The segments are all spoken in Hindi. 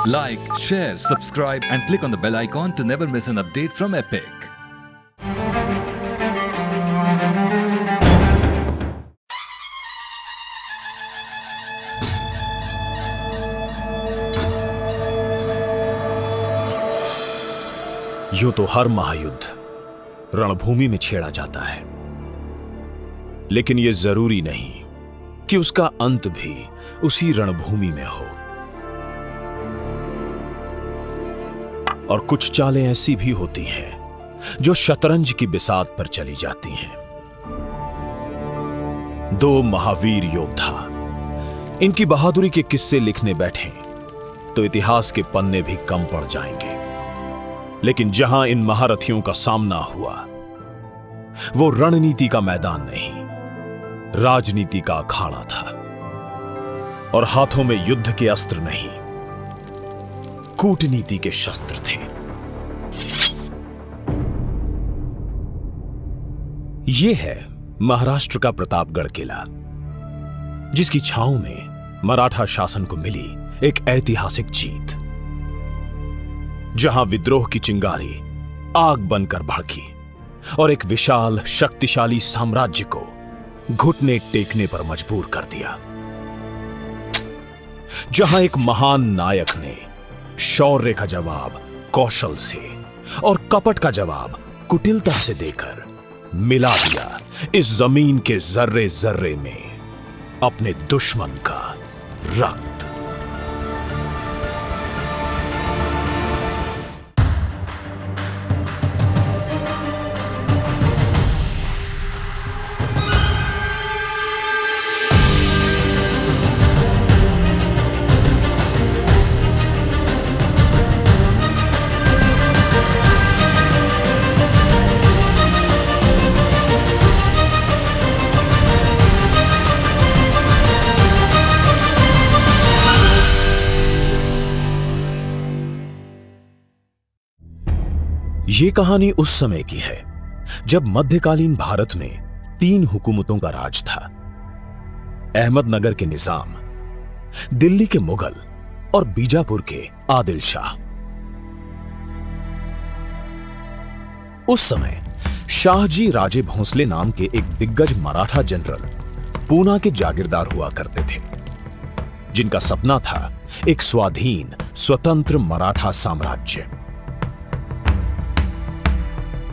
Like, share, subscribe and click on the bell icon to never miss an update from Epic. यूं तो हर महायुद्ध रणभूमि में छेड़ा जाता है, लेकिन यह जरूरी नहीं कि उसका अंत भी उसी रणभूमि में हो। और कुछ चालें ऐसी भी होती हैं जो शतरंज की बिसात पर चली जाती हैं। दो महावीर योद्धा इनकी बहादुरी के किस्से लिखने बैठे तो इतिहास के पन्ने भी कम पड़ जाएंगे, लेकिन जहां इन महारथियों का सामना हुआ वो रणनीति का मैदान नहीं, राजनीति का अखाड़ा था। और हाथों में युद्ध के अस्त्र नहीं, कूटनीति के शस्त्र थे। यह है महाराष्ट्र का प्रतापगढ़ किला, जिसकी छांव में मराठा शासन को मिली एक ऐतिहासिक जीत, जहां विद्रोह की चिंगारी आग बनकर भड़की और एक विशाल शक्तिशाली साम्राज्य को घुटने टेकने पर मजबूर कर दिया। जहां एक महान नायक ने शौर्य का जवाब कौशल से और कपट का जवाब कुटिलता से देकर मिला दिया इस जमीन के जर्रे जर्रे में अपने दुश्मन का रक्त। यह कहानी उस समय की है जब मध्यकालीन भारत में 3 हुकूमतों का राज था। अहमदनगर के निजाम, दिल्ली के मुगल और बीजापुर के आदिल शाह। उस समय शाहजी राजे भोंसले नाम के एक दिग्गज मराठा जनरल पूना के जागीरदार हुआ करते थे, जिनका सपना था एक स्वाधीन स्वतंत्र मराठा साम्राज्य।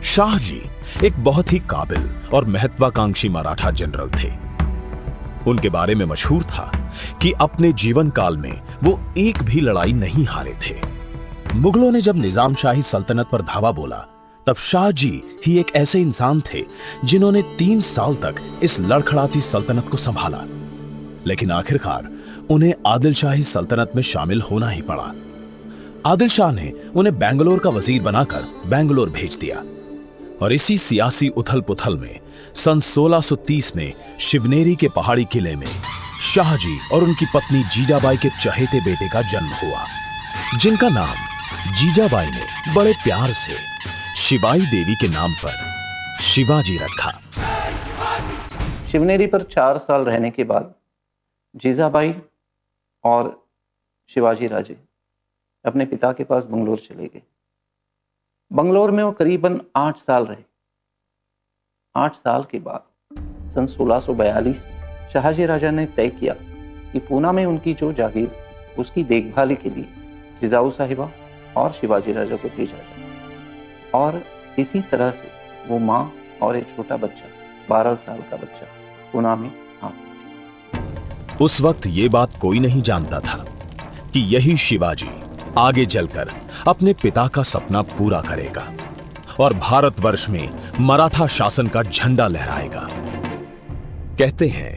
शाहजी एक बहुत ही काबिल और महत्वाकांक्षी मराठा जनरल थे। उनके बारे में मशहूर था कि अपने जीवन काल में वो एक भी लड़ाई नहीं हारे थे। मुगलों ने जब निजाम शाही सल्तनत पर धावा बोला, तब शाहजी ही एक ऐसे इंसान थे जिन्होंने 3 साल तक इस लड़खड़ाती सल्तनत को संभाला, लेकिन आखिरकार उन्हें आदिल शाही सल्तनत में शामिल होना ही पड़ा। आदिल शाह ने उन्हें बेंगलोर का वजीर बनाकर बेंगलोर भेज दिया और इसी सियासी उथल पुथल में सन 1630 में शिवनेरी के पहाड़ी किले में शाहजी और उनकी पत्नी जीजाबाई के चहेते बेटे का जन्म हुआ, जिनका नाम जीजाबाई ने बड़े प्यार से शिवाई देवी के नाम पर शिवाजी रखा। शिवनेरी पर 4 साल रहने के बाद जीजाबाई और शिवाजी राजे अपने पिता के पास बंगलोर चले गए। बंगलोर में वो करीबन 8 साल रहे। 8 साल के बाद सन 1642 में शाहजी राजा ने तय किया कि पूना में उनकी जो जागीर थी उसकी देखभाली के लिए जिजाऊ साहिबा और शिवाजी राजा को भेजा जाए। और इसी तरह से वो माँ और एक छोटा बच्चा 12 साल का बच्चा पूना में आ गए। उस वक्त ये बात कोई नहीं जानता था कि यही शिवाजी आगे चलकर अपने पिता का सपना पूरा करेगा और भारतवर्ष में मराठा शासन का झंडा लहराएगा। कहते हैं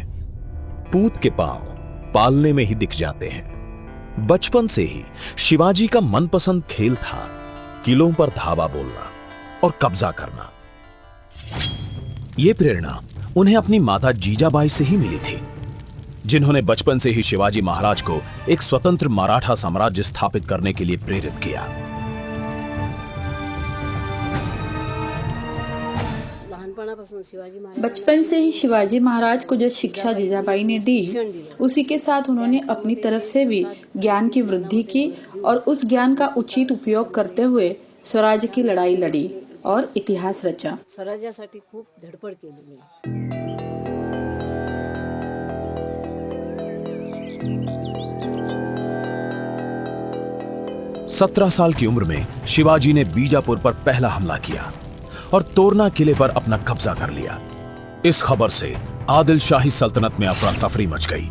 पूत के पांव पालने में ही दिख जाते हैं। बचपन से ही शिवाजी का मनपसंद खेल था किलों पर धावा बोलना और कब्जा करना। यह प्रेरणा उन्हें अपनी माता जीजाबाई से ही मिली थी, जिन्होंने बचपन से ही शिवाजी महाराज को एक स्वतंत्र मराठा साम्राज्य स्थापित करने के लिए प्रेरित किया। लहानपणापासून बचपन से ही शिवाजी महाराज को जो शिक्षा जीजाबाई ने दी, उसी के साथ उन्होंने अपनी तरफ से भी ज्ञान की वृद्धि की और उस ज्ञान का उचित उपयोग करते हुए स्वराज्य की लड़ाई लड़ी और इतिहास रचा। स्वराज्यासाठी खूप धडपड केली। 17 साल की उम्र में शिवाजी ने बीजापुर पर पहला हमला किया और तोरना किले पर अपना कब्जा कर लिया। इस खबर से आदिल शाही सल्तनत में अफरा तफरी मच गई।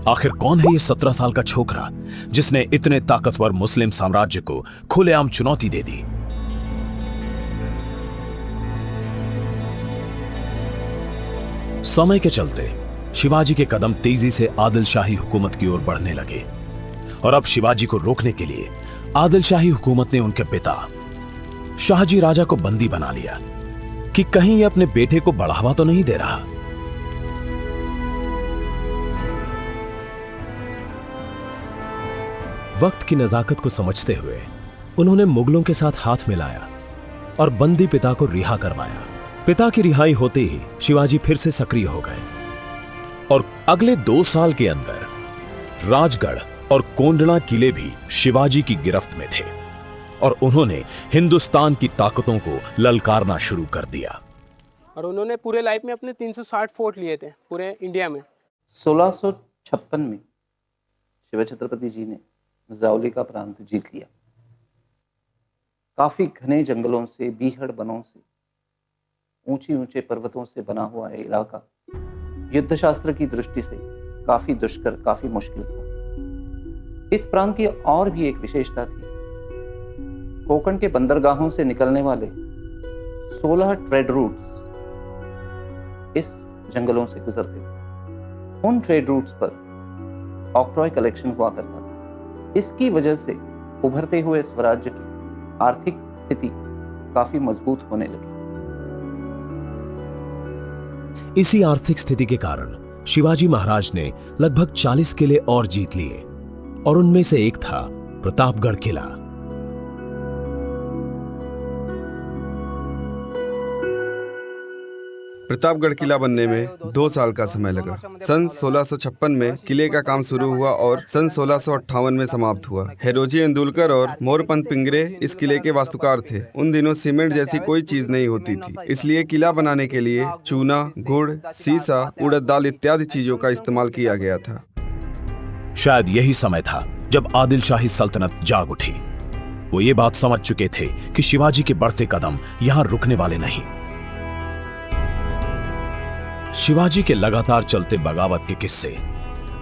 आखिर कौन है ये 17 साल का छोकरा जिसने इतने ताकतवर मुस्लिम साम्राज्य को खुलेआम चुनौती दे दी? समय के चलते शिवाजी के कदम तेजी से आदिल शाही हुकूमत की ओर बढ़ने लगे और अब शिवाजी को रोकने के लिए आदिल शाही हुकूमत ने उनके पिता शाहजी राजा को बंदी बना लिया कि कहीं ये अपने बेटे को बढ़ावा तो नहीं दे रहा। वक्त की नजाकत को समझते हुए उन्होंने मुगलों के साथ हाथ मिलाया और बंदी पिता को रिहा करवाया। पिता की रिहाई होते ही शिवाजी फिर से सक्रिय हो गए और अगले 2 साल के अंदर राजगढ़ और कोंडला किले भी शिवाजी की गिरफ्त में थे और उन्होंने हिंदुस्तान की ताकतों को ललकारना शुरू कर दिया। और उन्होंने पूरे लाइफ में अपने 360 फोर्ट लिए थे पूरे इंडिया में। 1656 में शिव छत्रपति जी ने जावली का प्रांत जीत लिया। काफी घने जंगलों से, बीहड़ बनों से, ऊंचे ऊंचे पर्वतों से बना हुआ यह इलाका युद्ध शास्त्र की दृष्टि से काफी दुष्कर, काफी मुश्किल था। इस प्रांत की और भी एक विशेषता थी। कोंकण के बंदरगाहों से निकलने वाले 16 ट्रेड रूट्स इस जंगलों से गुजरते थे। उन ट्रेड रूट्स पर ऑक्ट्रॉय कलेक्शन हुआ करता था। इसकी वजह से उभरते हुए स्वराज्य की आर्थिक स्थिति काफी मजबूत होने लगी। इसी आर्थिक स्थिति के कारण शिवाजी महाराज ने लगभग 40 किले और जीत लिए और उनमें से एक था प्रतापगढ़ किला। प्रतापगढ़ किला बनने में 2 साल का समय लगा। सन 1656 में किले का काम शुरू हुआ और सन 1658 में समाप्त हुआ। हेरोजी अंदुलकर और मोरपंत पिंगरे इस किले के वास्तुकार थे। उन दिनों सीमेंट जैसी कोई चीज नहीं होती थी, इसलिए किला बनाने के लिए चूना, गुड़, सीसा, उड़द दाल इत्यादि चीजों का इस्तेमाल किया गया था। शायद यही समय था जब आदिल शाही सल्तनत जाग उठी। वो ये बात समझ चुके थे कि शिवाजी के बढ़ते कदम यहां रुकने वाले नहीं। शिवाजी के लगातार चलते बगावत के किस्से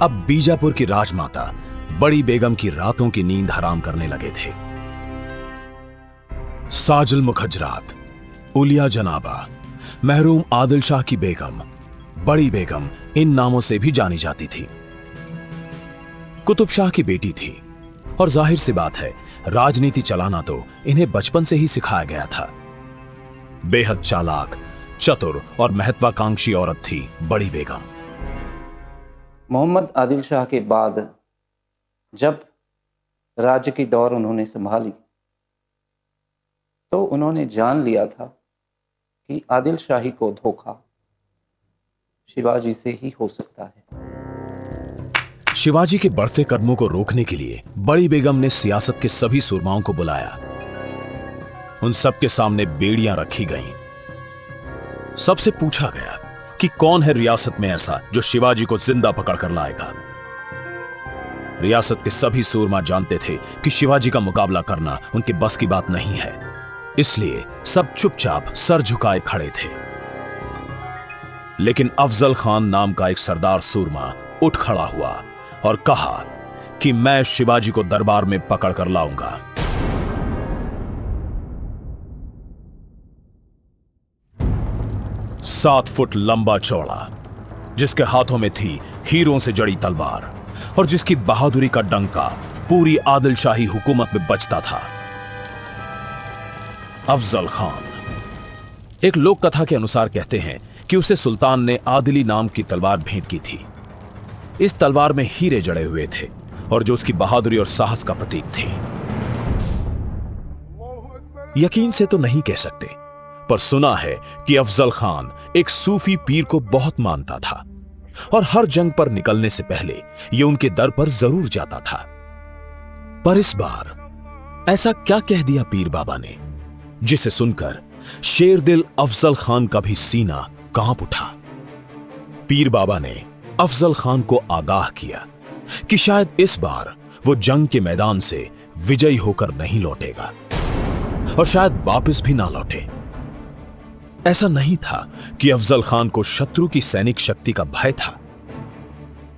अब बीजापुर की राजमाता बड़ी बेगम की रातों की नींद हराम करने लगे थे। साजिल मुखजरात, उलिया जनाबा, महरूम आदिल शाह की बेगम, बड़ी बेगम इन नामों से भी जानी जाती थी। कुतुब शाह की बेटी थी और जाहिर सी बात है राजनीति चलाना तो इन्हें बचपन से ही सिखाया गया था। बेहद चालाक, चतुर और महत्वाकांक्षी औरत थी बड़ी बेगम। मोहम्मद आदिल शाह के बाद जब राज्य की डोर उन्होंने संभाली तो उन्होंने जान लिया था कि आदिल शाही को धोखा शिवाजी से ही हो सकता है। शिवाजी के बढ़ते कदमों को रोकने के लिए बड़ी बेगम ने सियासत के सभी सूरमाओं को बुलाया। उन सबके सामने बेड़ियां रखी गईं। सबसे पूछा गया कि कौन है रियासत में ऐसा जो शिवाजी को जिंदा पकड़ कर लाएगा। रियासत के सभी सूरमा जानते थे कि शिवाजी का मुकाबला करना उनके बस की बात नहीं है, इसलिए सब चुपचाप सर झुकाए खड़े थे। लेकिन अफजल खान नाम का एक सरदार सूरमा उठ खड़ा हुआ और कहा कि मैं शिवाजी को दरबार में पकड़ कर लाऊंगा। सात फुट लंबा चौड़ा, जिसके हाथों में थी हीरों से जड़ी तलवार और जिसकी बहादुरी का डंका पूरी आदिल शाही हुकूमत में बजता था, अफजल खान। एक लोक कथा के अनुसार कहते हैं कि उसे सुल्तान ने आदिली नाम की तलवार भेंट की थी। इस तलवार में हीरे जड़े हुए थे और जो उसकी बहादुरी और साहस का प्रतीक थी। यकीन से तो नहीं कह सकते, पर सुना है कि अफजल खान एक सूफी पीर को बहुत मानता था और हर जंग पर निकलने से पहले यह उनके दर पर जरूर जाता था। पर इस बार ऐसा क्या कह दिया पीर बाबा ने जिसे सुनकर शेरदिल अफजल खान का भी सीना कांप उठा। पीर बाबा ने अफजल खान को आगाह किया कि शायद इस बार वो जंग के मैदान से विजयी होकर नहीं लौटेगा और शायद वापस भी ना लौटे। ऐसा नहीं था कि अफजल खान को शत्रु की सैनिक शक्ति का भय था,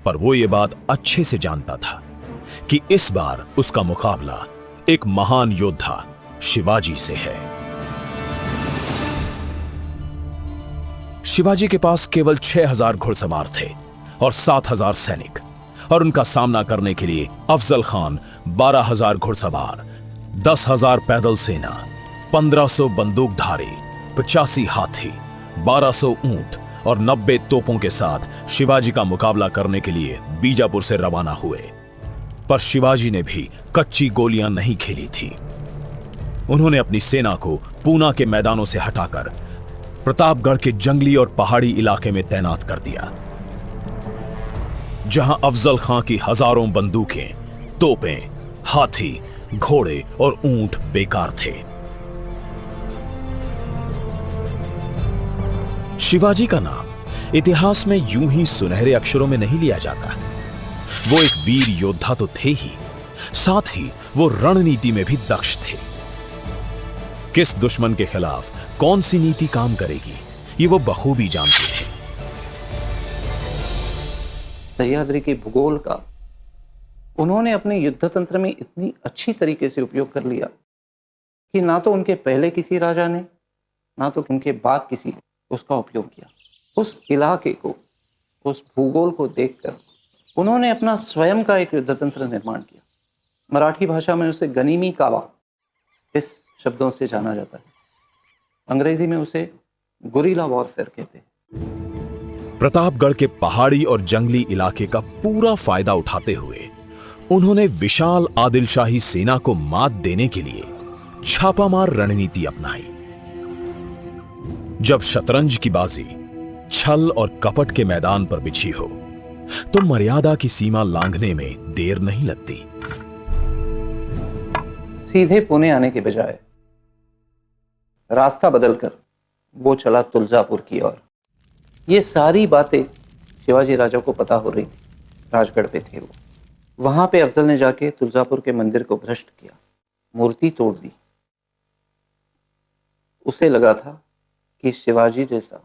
पर वो ये बात अच्छे से जानता था कि इस बार उसका मुकाबला एक महान योद्धा शिवाजी से है। शिवाजी के पास केवल 6000 घुड़सवार थे और 7000 सैनिक, और उनका सामना करने के लिए अफजल खान 12000 घुड़सवार, 10,000 पैदल सेना, 1500 बंदूकधारी, 85 हाथी, 1200 ऊंट और 90 तोपों के साथ शिवाजी का मुकाबला करने के लिए बीजापुर से रवाना हुए। पर शिवाजी ने भी कच्ची गोलियां नहीं खेली थी। उन्होंने अपनी सेना को पूना के मैदानों से हटाकर प्रतापगढ़ के जंगली और पहाड़ी इलाके में तैनात कर दिया, जहां अफजल खां की हजारों बंदूकें, तोपें, हाथी, घोड़े और ऊंट बेकार थे। शिवाजी का नाम इतिहास में यूं ही सुनहरे अक्षरों में नहीं लिया जाता। वो एक वीर योद्धा तो थे ही, साथ ही वो रणनीति में भी दक्ष थे। किस दुश्मन के खिलाफ कौन सी नीति काम करेगी, ये वो बखूबी जानते थे। सह्याद्री के भूगोल का उन्होंने अपने युद्ध तंत्र में इतनी अच्छी तरीके से उपयोग कर लिया कि ना तो उनके पहले किसी राजा ने, ना तो उनके बाद किसी ने उसका उपयोग किया। उस इलाके को, उस भूगोल को देखकर उन्होंने अपना स्वयं का एक युद्ध तंत्र निर्माण किया। मराठी भाषा में उसे गनीमी कावा इस शब्दों से जाना जाता है। अंग्रेजी में उसे गुरिल्ला वॉरफेयर कहते हैं। प्रतापगढ़ के पहाड़ी और जंगली इलाके का पूरा फायदा उठाते हुए उन्होंने विशाल आदिलशाही सेना को मात देने के लिए छापामार रणनीति अपनाई। जब शतरंज की बाजी छल और कपट के मैदान पर बिछी हो तो मर्यादा की सीमा लांघने में देर नहीं लगती। सीधे पुणे आने के बजाय रास्ता बदलकर वो चला तुलजापुर की ओर। ये सारी बातें शिवाजी राजा को पता हो रही थी। राजगढ़ पे थे वो। वहां पे अफजल ने जाके तुलजापुर के मंदिर को भ्रष्ट किया, मूर्ति तोड़ दी। उसे लगा था कि शिवाजी जैसा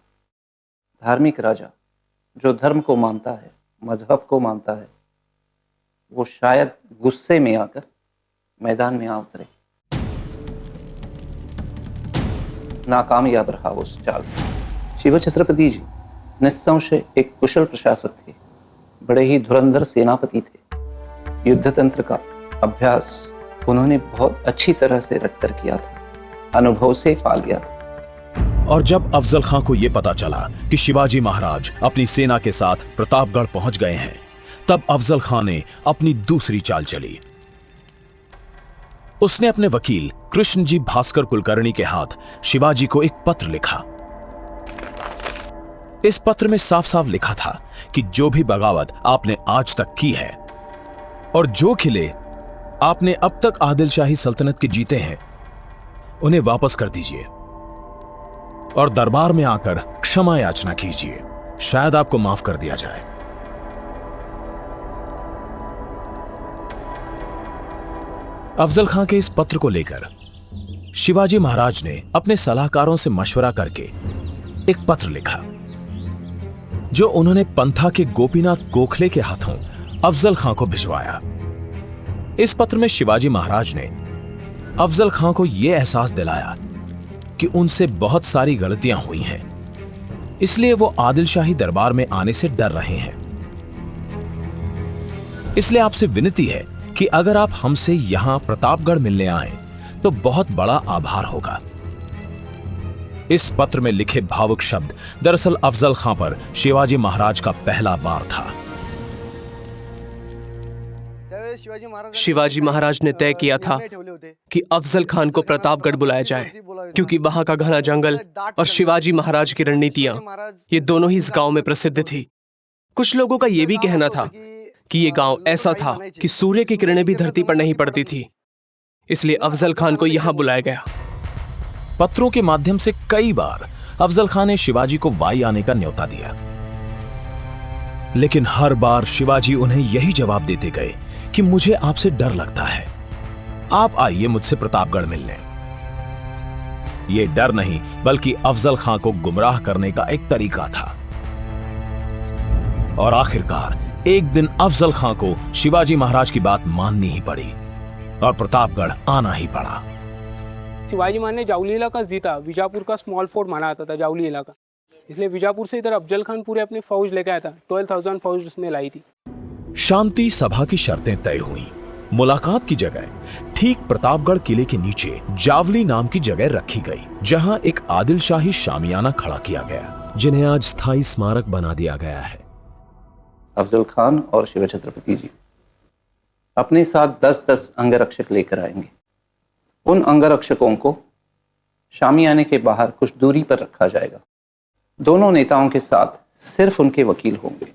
धार्मिक राजा जो धर्म को मानता है, मजहब को मानता है, वो शायद गुस्से में आकर मैदान में आ उतरे। नाकामयाब रहा उस चाल। शिव छत्रपति जी निस्संशय एक कुशल प्रशासक थे, बड़े ही धुरंधर सेनापति थे। युद्ध तंत्र का अभ्यास उन्होंने बहुत अच्छी तरह से रटकर किया था, अनुभव से पा लिया था। और जब अफजल खां को यह पता चला कि शिवाजी महाराज अपनी सेना के साथ प्रतापगढ़ पहुंच गए हैं, तब अफजल खां ने अपनी दूसरी चाल चली। उसने अपने वकील कृष्णजी भास्कर कुलकर्णी के हाथ शिवाजी को एक पत्र लिखा। इस पत्र में साफ साफ लिखा था कि जो भी बगावत आपने आज तक की है और जो किले आपने अब तक आदिलशाही सल्तनत के जीते हैं, उन्हें वापस कर दीजिए और दरबार में आकर क्षमा याचना कीजिए, शायद आपको माफ कर दिया जाए। अफजल खां के इस पत्र को लेकर शिवाजी महाराज ने अपने सलाहकारों से मशवरा करके एक पत्र लिखा, जो उन्होंने पंथा के गोपीनाथ गोखले के हाथों अफजल खां को भिजवाया। इस पत्र में शिवाजी महाराज ने अफजल खां को यह एहसास दिलाया कि उनसे बहुत सारी गलतियां हुई हैं, इसलिए वो आदिलशाही दरबार में आने से डर रहे हैं। इसलिए आपसे विनती है कि अगर आप हमसे यहां प्रतापगढ़ मिलने आए तो बहुत बड़ा आभार होगा। इस पत्र में लिखे भावुक शब्द दरअसल अफजल खां पर शिवाजी महाराज का पहला वार था। शिवाजी महाराज ने तय किया था कि अफजल खान को प्रतापगढ़ बुलाया जाए, क्योंकि वहां का घना जंगल और शिवाजी महाराज की रणनीतियां, ये दोनों ही इस गांव में प्रसिद्ध थी। कुछ लोगों का यह भी कहना था कि ये गांव ऐसा था कि सूर्य की किरणें भी धरती पर नहीं पड़ती थी, इसलिए अफजल खान को यहां बुलाया गया। पत्रों के माध्यम से कई बार अफजल खान ने शिवाजी को वाई आने का न्योता दिया, लेकिन हर बार शिवाजी उन्हें यही जवाब देते गए कि मुझे आपसे डर लगता है, आप आइए मुझसे प्रतापगढ़ मिलने। यह डर नहीं बल्कि अफजल खान को गुमराह करने का एक तरीका था। और आखिरकार एक दिन अफजल खान को शिवाजी महाराज की बात माननी ही पड़ी और प्रतापगढ़ आना ही पड़ा। शिवाजी महाराज ने जावली इलाका जीता। विजापुर का स्मॉल फोर्ट माना जाता था जावली इलाका, इसलिए विजापुर से इधर अफजल खान पूरे अपनी फौज लेकर आया था। 12,000 फौज उसने लाई थी। शांति सभा की शर्तें तय हुई। मुलाकात की जगह ठीक प्रतापगढ़ किले के नीचे जावली नाम की जगह रखी गई, जहां एक आदिल शाही शामियाना खड़ा किया गया, जिन्हें आज स्थायी स्मारक बना दिया गया है। अफजल खान और शिव छत्रपति जी अपने साथ 10-10 अंगरक्षक लेकर आएंगे। उन अंगरक्षकों को शामियाने के बाहर कुछ दूरी पर रखा जाएगा। दोनों नेताओं के साथ सिर्फ उनके वकील होंगे।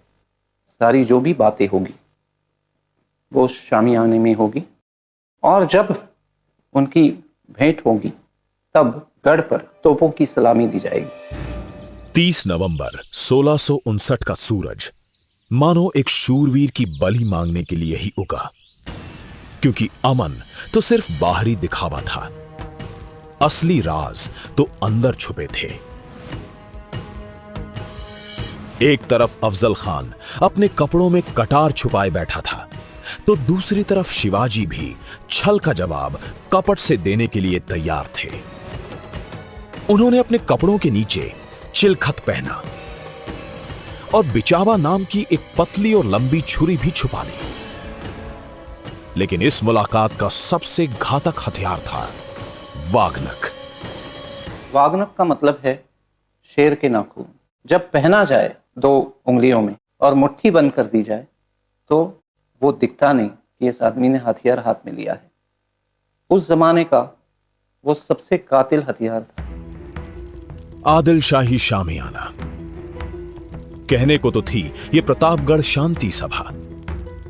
सारी जो भी बातें होगी वो शामियाने में होगी, और जब उनकी भेंट होगी तब गढ़ पर तोपों की सलामी दी जाएगी। 30 नवंबर 1659 का सूरज मानो एक शूरवीर की बलि मांगने के लिए ही उगा, क्योंकि अमन तो सिर्फ बाहरी दिखावा था, असली राज तो अंदर छुपे थे। एक तरफ अफजल खान अपने कपड़ों में कटार छुपाए बैठा था, तो दूसरी तरफ शिवाजी भी छल का जवाब कपट से देने के लिए तैयार थे। उन्होंने अपने कपड़ों के नीचे चिलखत पहना और बिचावा नाम की एक पतली और लंबी छुरी भी छुपा ली। लेकिन इस मुलाकात का सबसे घातक हथियार था वागनक। वागनक का मतलब है शेर के नाखून। जब पहना जाए 2 उंगलियों में और मुट्ठी बंद कर दी जाए तो वो दिखता नहीं कि इस आदमी ने हथियार हाथ में लिया है। उस जमाने का वो सबसे कातिल हथियार था। आदिल शाही शामियाना कहने को तो थी ये प्रतापगढ़ शांति सभा,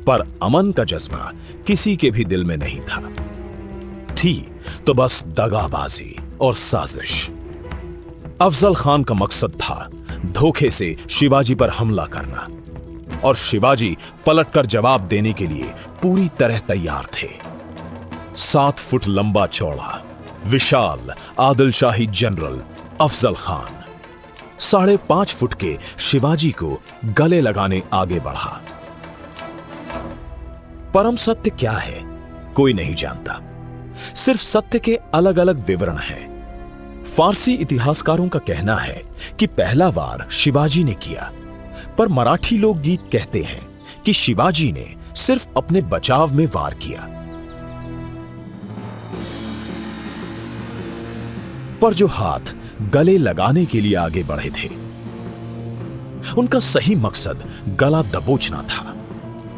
पर अमन का जज्बा किसी के भी दिल में नहीं था। थी तो बस दगाबाजी और साजिश। अफजल खान का मकसद था धोखे से शिवाजी पर हमला करना, और शिवाजी पलटकर जवाब देने के लिए पूरी तरह तैयार थे। 7 फुट लंबा चौड़ा विशाल आदिल शाही जनरल अफजल खान 5.5 फुट के शिवाजी को गले लगाने आगे बढ़ा। परम सत्य क्या है कोई नहीं जानता, सिर्फ सत्य के अलग अलग विवरण हैं। फारसी इतिहासकारों का कहना है कि पहला वार शिवाजी ने किया, पर मराठी लोकगीत कहते हैं कि शिवाजी ने सिर्फ अपने बचाव में वार किया। पर जो हाथ गले लगाने के लिए आगे बढ़े थे, उनका सही मकसद गला दबोचना था।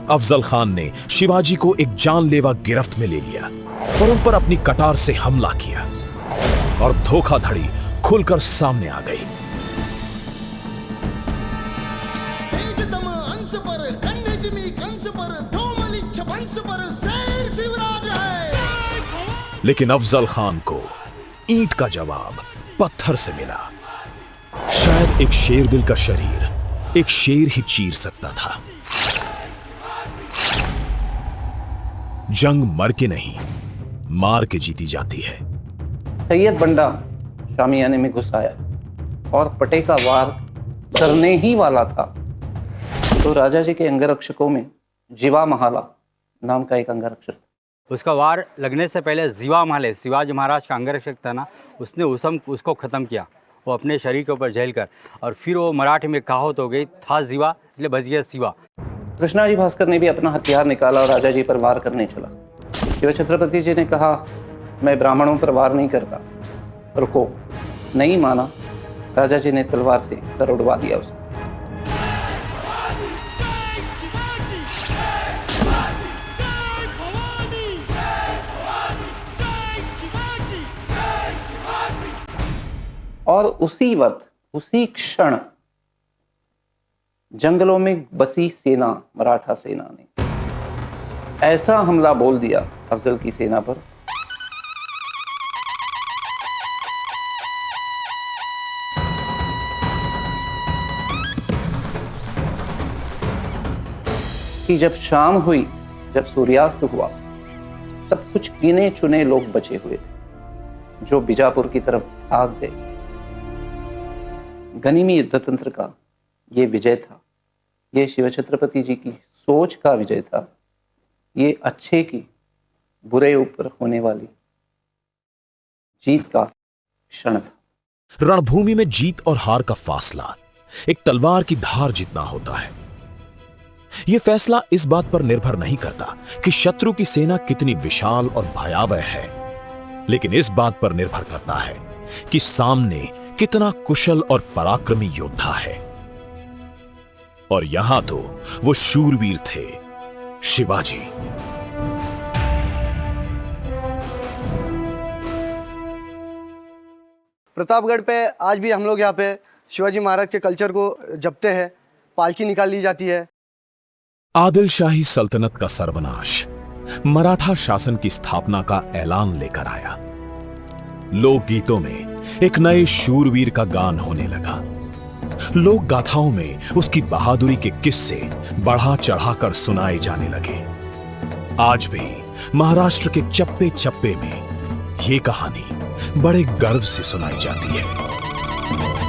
अफजल खान ने शिवाजी को एक जानलेवा गिरफ्त में ले लिया और उन पर अपनी कटार से हमला किया, और धोखाधड़ी खुलकर सामने आ गई। लेकिन अफजल खान को ईंट का जवाब पत्थर से मिला। शायद एक शेरदिल का शरीर एक शेर ही चीर सकता था। जंग मर के नहीं, मार के जीती जाती है। सैयद बंडा शामियाने में घुस आया और पटे का वार करने ही वाला था, तो राजा जी के अंगरक्षकों में जीवा महाला नाम का एक अंगरक्षक, उसका वार लगने से पहले जीवा माले शिवाजी महाराज का अंगरक्षक था ना, उसने उसको ख़त्म किया, वो अपने शरीर के ऊपर झेल कर, और फिर वो मराठी में कहावत हो गई, था जीवा इसलिए बच गया शिवा। कृष्णाजी भास्कर ने भी अपना हथियार निकाला और राजा जी पर वार करने चला। शिव छत्रपति जी ने कहा, मैं ब्राह्मणों पर वार नहीं करता, रुको। नहीं माना, राजा जी ने तलवार से सर उड़वा दिया उसका। और उसी वक्त, उसी क्षण जंगलों में बसी सेना, मराठा सेना ने ऐसा हमला बोल दिया अफजल की सेना पर कि जब शाम हुई, जब सूर्यास्त हुआ, तब कुछ गिने चुने लोग बचे हुए थे जो बीजापुर की तरफ भाग गए। गनिमी युद्ध तंत्र का ये विजय था, ये शिव छत्रपति जी की सोच का विजय था, ये अच्छे की बुरे ऊपर होने वाली जीत का क्षण था। रणभूमि में जीत और हार का फासला एक तलवार की धार जितना होता है। यह फैसला इस बात पर निर्भर नहीं करता कि शत्रु की सेना कितनी विशाल और भयावह है, लेकिन इस बात पर निर्भर करता है कि सामने कितना कुशल और पराक्रमी योद्धा है। और यहां तो वो शूरवीर थे, शिवाजी। प्रतापगढ़ पे आज भी हम लोग यहाँ पे शिवाजी महाराज के कल्चर को जपते हैं। पालकी निकाली जाती है। आदिल शाही सल्तनत का सर्वनाश मराठा शासन की स्थापना का ऐलान लेकर आया। लोकगीतों में एक नए शूरवीर का गान होने लगा। लोक गाथाओं में उसकी बहादुरी के किस्से बढ़ा चढ़ाकर सुनाए जाने लगे। आज भी महाराष्ट्र के चप्पे चप्पे में ये कहानी बड़े गर्व से सुनाई जाती है।